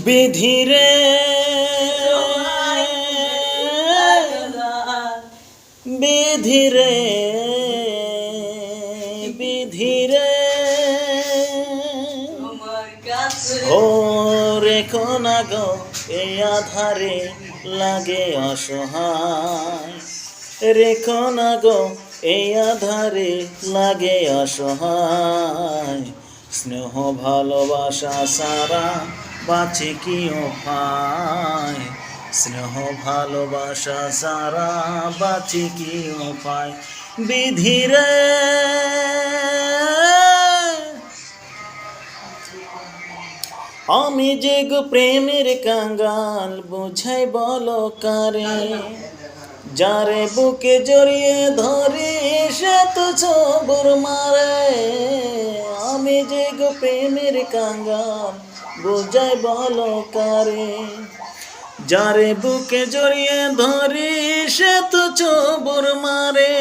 বিধিরে বিধিরে বিধিরে ও রেখো না গো এই আধারে লাগে অসহায়, রেখো না গো এই আধারে লাগে অসহায়। স্নেহ ভালোবাসা সারা বাঁচে কি উপায়, স্নেহ ভালোবাসা সারা বাঁচে কি উপায়। বিধিরে আমি যে গো প্রেমের কাঙ্গাল বোঝাই বলো কারে, যারে বুকে জড়িয়ে ধরে সে তো ছবুর মারে। আমি যে গো প্রেমের কাঙ্গাল বোঝাই বলো কারে, যারে বুকে জড়িয়ে ধরে সে তো ছবুর মারে।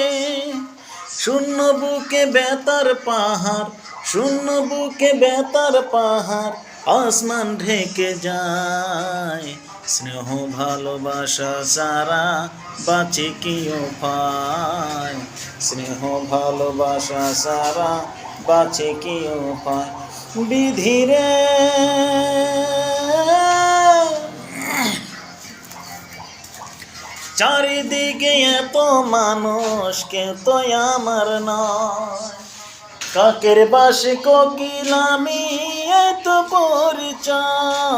শূন্য বুকে বেতার পাহাড়, শূন্য বুকে বেতার পাহাড় আসমান ঢেকে যায়। স্নেহ ভালোবাসা সারা বাঁচে কি উপায়, স্নেহ ভালোবাসা সারা বাঁচে কি উপায়। বিধিরে চারিদিকে এত মানুষ কেউ তো আমার নয়, কাকের বাসে কোকিল আমি এত পরিচয়।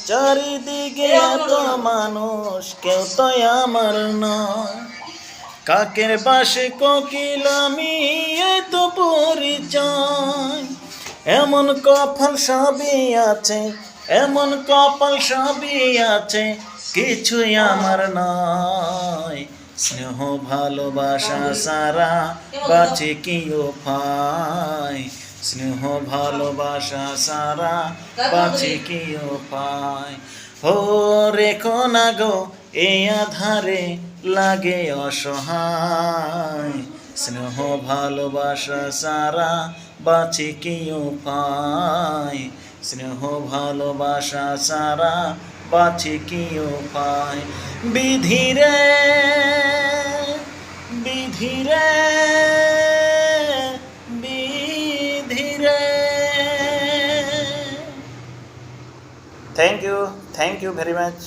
চারিদিকে এত মানুষ কেউ তো আমার নয়, কাকের বাসে কোকিল আমি এত পরিচয়। এমন কপাল সবই আছে, এমন কপাল সবই আছে, কিছুই আমার নয়। স্নেহ ভালোবাসা সারা বাঁচে কি উপায়, স্নেহ ভালোবাসা সারা বাঁচে কি উপায়। ও রেখো না গো এই আধারে লাগে অসহায়, স্নেহ ভালোবাসা সারা বাঁচে কি উপায়, স্নেহ ভালোবাসা সারা বাঁচে কি উপায়। বিধিরে বিধিরে বিধিরে। Thank you very much.